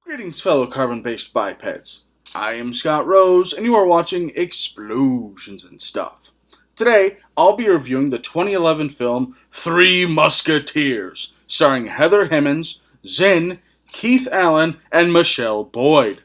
Greetings, fellow carbon-based bipeds. I am Scott Rose, and you are watching Explosions and Stuff. Today, I'll be reviewing the 2011 film Three Musketeers, starring Heather Hemmings, Zinn, Keith Allen, and Michelle Boyd.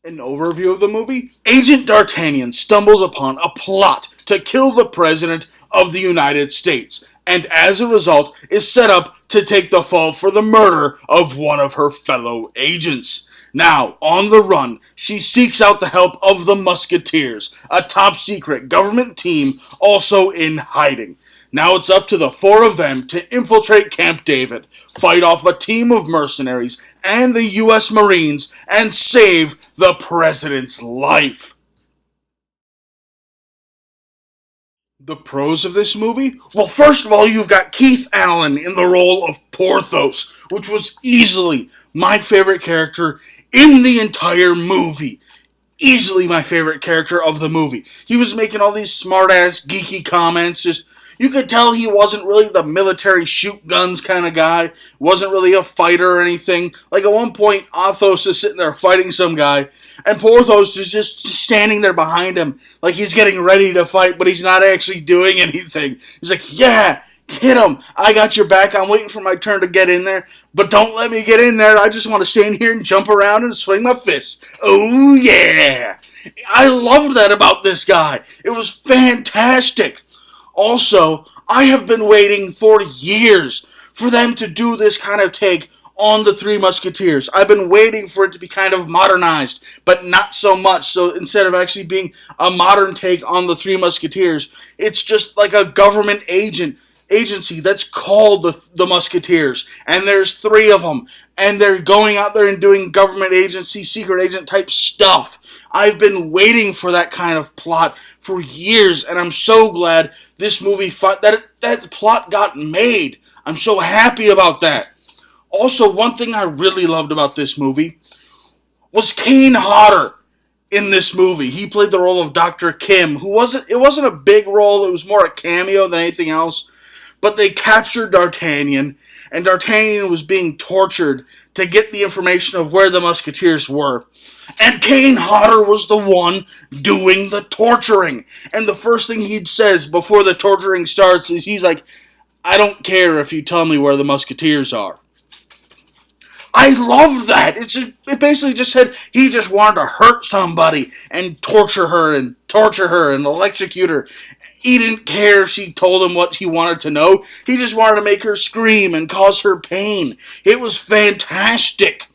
An overview of the movie: Agent D'Artagnan stumbles upon a plot to kill the President of the United States, and as a result is set up to take the fall for the murder of one of her fellow agents. Now, on the run, she seeks out the help of the Musketeers, a top-secret government team also in hiding. Now it's up to the four of them to infiltrate Camp David, fight off a team of mercenaries and the U.S. Marines, and save the President's life. The pros of this movie? Well, first of all, you've got Keith Allen in the role of Porthos, which was easily my favorite character in the entire movie. Easily my favorite character of the movie. He was making all these smart-ass, geeky comments. You could tell he wasn't really the military shoot guns kind of guy. Wasn't really a fighter or anything. Like at one point, Athos is sitting there fighting some guy, and Porthos is just standing there behind him like he's getting ready to fight, but he's not actually doing anything. He's like, yeah, hit him. I got your back. I'm waiting for my turn to get in there, but don't let me get in there. I just want to stand here and jump around and swing my fists. Oh, yeah. I loved that about this guy. It was fantastic. Also, I have been waiting for years for them to do this kind of take on the Three Musketeers. I've been waiting for it to be kind of modernized, but not so much. So instead of actually being a modern take on the Three Musketeers, it's just like a government agency that's called the Musketeers, and there's three of them, and they're going out there and doing government agency, secret agent type stuff. I've been waiting for that kind of plot for years, and I'm so glad this movie that plot got made. I'm so happy about that. Also, one thing I really loved about this movie was Kane Hodder in this movie. He played the role of Dr. Kim, it wasn't a big role, it was more a cameo than anything else. But they captured D'Artagnan, and D'Artagnan was being tortured to get the information of where the Musketeers were. And Kane Hodder was the one doing the torturing. And the first thing he says before the torturing starts is he's like, I don't care if you tell me where the Musketeers are. I loved that. It basically just said he just wanted to hurt somebody and torture her and electrocute her. He didn't care if she told him what he wanted to know. He just wanted to make her scream and cause her pain. It was fantastic.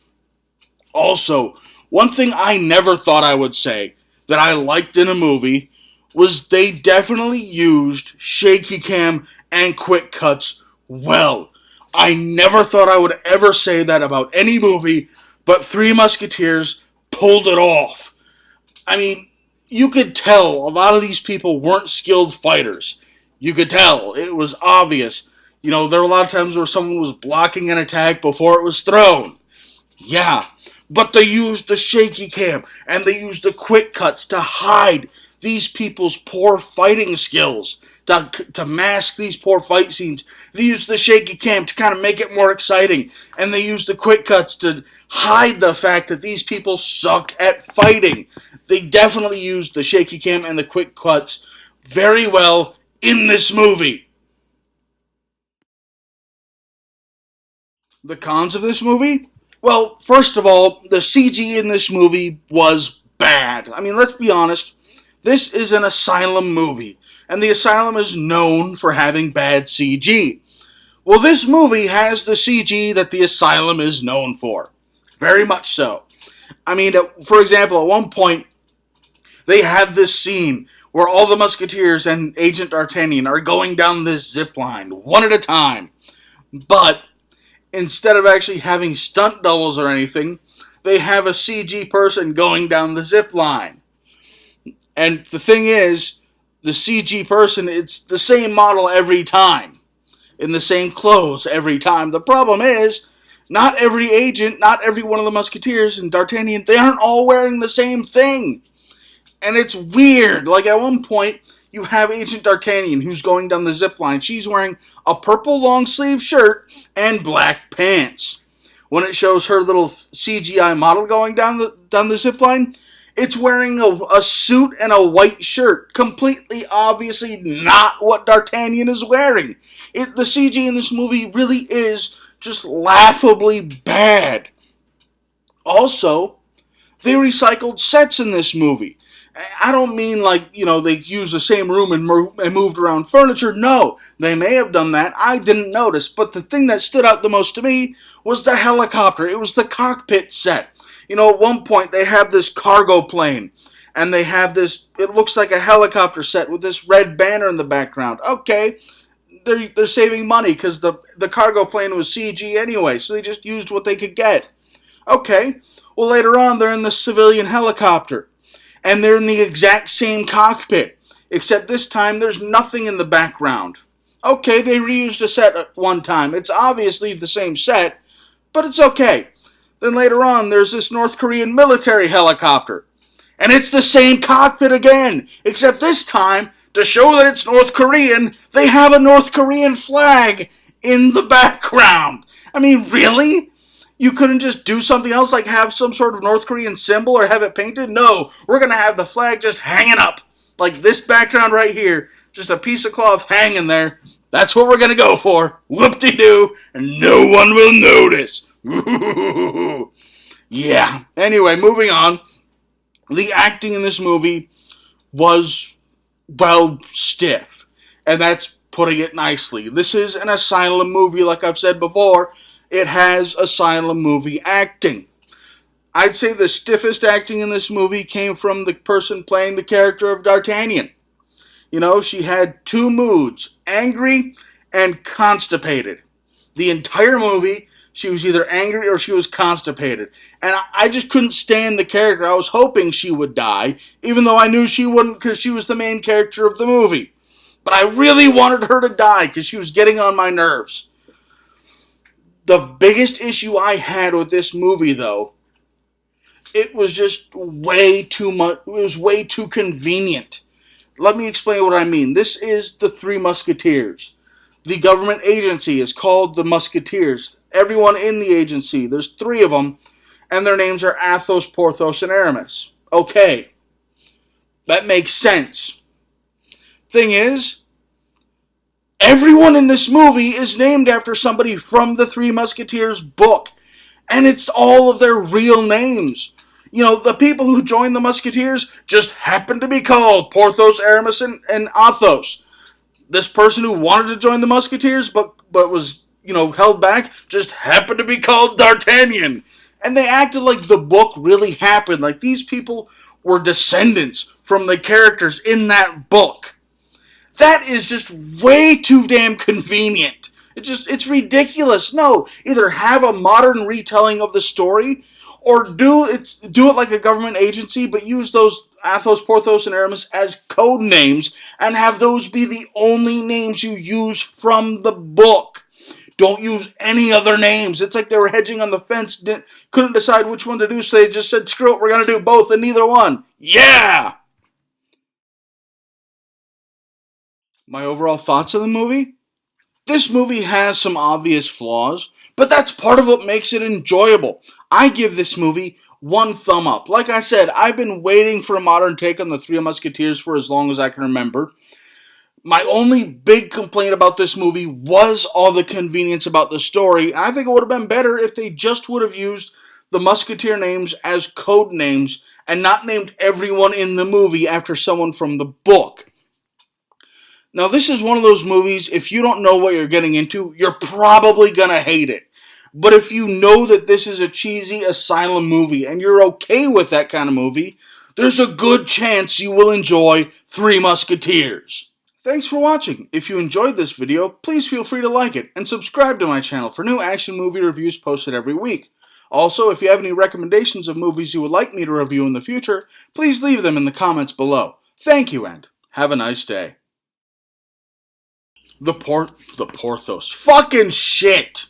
Also, one thing I never thought I would say that I liked in a movie was they definitely used shaky cam and quick cuts well. I never thought I would ever say that about any movie, but Three Musketeers pulled it off. I mean, you could tell a lot of these people weren't skilled fighters. You could tell. It was obvious. There were a lot of times where someone was blocking an attack before it was thrown. Yeah. But they used the shaky cam and they used the quick cuts to hide these people's poor fighting skills, to mask these poor fight scenes. They used the shaky cam to kind of make it more exciting, and they used the quick cuts to hide the fact that these people sucked at fighting. They definitely used the shaky cam and the quick cuts very well in this movie. The cons of this movie? Well, first of all, the CG in this movie was bad. I mean, let's be honest. This is an asylum movie, and the asylum is known for having bad CG. Well, this movie has the CG that the asylum is known for. Very much so. I mean, for example, at one point, they have this scene where all the Musketeers and Agent D'Artagnan are going down this zip line, one at a time. But instead of actually having stunt doubles or anything, they have a CG person going down the zip line. And the thing is, the CG person, it's the same model every time, in the same clothes every time. The problem is, not every agent, not every one of the Musketeers and D'Artagnan, they aren't all wearing the same thing. And it's weird. Like at one point, you have Agent D'Artagnan, who's going down the zip line. She's wearing a purple long sleeve shirt and black pants. When it shows her little CGI model going down the zip line, it's wearing a suit and a white shirt. Completely, obviously not what D'Artagnan is wearing. The CG in this movie really is just laughably bad. Also, they recycled sets in this movie. I don't mean like, they used the same room and moved around furniture. No, they may have done that. I didn't notice. But the thing that stood out the most to me was the helicopter. It was the cockpit set. At one point they have this cargo plane. And they have this, it looks like a helicopter set with this red banner in the background. Okay, they're saving money because the cargo plane was CG anyway. So they just used what they could get. Okay, well later on they're in the civilian helicopter. And they're in the exact same cockpit, except this time there's nothing in the background. Okay, they reused a set at one time. It's obviously the same set, but it's okay. Then later on, there's this North Korean military helicopter. And it's the same cockpit again, except this time, to show that it's North Korean, they have a North Korean flag in the background. I mean, really? You couldn't just do something else, like have some sort of North Korean symbol or have it painted? No, we're going to have the flag just hanging up. Like this background right here. Just a piece of cloth hanging there. That's what we're going to go for. Whoop-de-doo. And no one will notice. Yeah. Anyway, moving on. The acting in this movie was, well, stiff. And that's putting it nicely. This is an asylum movie, like I've said before. It has asylum movie acting. I'd say the stiffest acting in this movie came from the person playing the character of D'Artagnan. She had two moods, angry and constipated. The entire movie, she was either angry or she was constipated. And I just couldn't stand the character. I was hoping she would die, even though I knew she wouldn't because she was the main character of the movie. But I really wanted her to die because she was getting on my nerves. The biggest issue I had with this movie, though, it was just way too much. It was way too convenient. Let me explain what I mean. This is the Three Musketeers. The government agency is called the Musketeers. Everyone in the agency, there's three of them, and their names are Athos, Porthos, and Aramis. Okay, that makes sense. Thing is, everyone in this movie is named after somebody from the Three Musketeers book. And it's all of their real names. The people who joined the Musketeers just happened to be called Porthos, Aramis, and Athos. This person who wanted to join the Musketeers but was, held back just happened to be called D'Artagnan. And they acted like the book really happened. Like these people were descendants from the characters in that book. That is just way too damn convenient. It's ridiculous. No, either have a modern retelling of the story, or do it like a government agency, but use those Athos, Porthos, and Aramis as code names, and have those be the only names you use from the book. Don't use any other names. It's like they were hedging on the fence, couldn't decide which one to do, so they just said, screw it, we're going to do both and neither one. Yeah! My overall thoughts of the movie? This movie has some obvious flaws, but that's part of what makes it enjoyable. I give this movie 1 thumb up. Like I said, I've been waiting for a modern take on the Three Musketeers for as long as I can remember. My only big complaint about this movie was all the convenience about the story. I think it would have been better if they just would have used the Musketeer names as code names and not named everyone in the movie after someone from the book. Now, this is one of those movies, if you don't know what you're getting into, you're probably going to hate it. But if you know that this is a cheesy asylum movie and you're okay with that kind of movie, there's a good chance you will enjoy Three Musketeers. Thanks for watching. If you enjoyed this video, please feel free to like it and subscribe to my channel for new action movie reviews posted every week. Also, if you have any recommendations of movies you would like me to review in the future, please leave them in the comments below. Thank you and have a nice day. The Porthos. Fucking shit!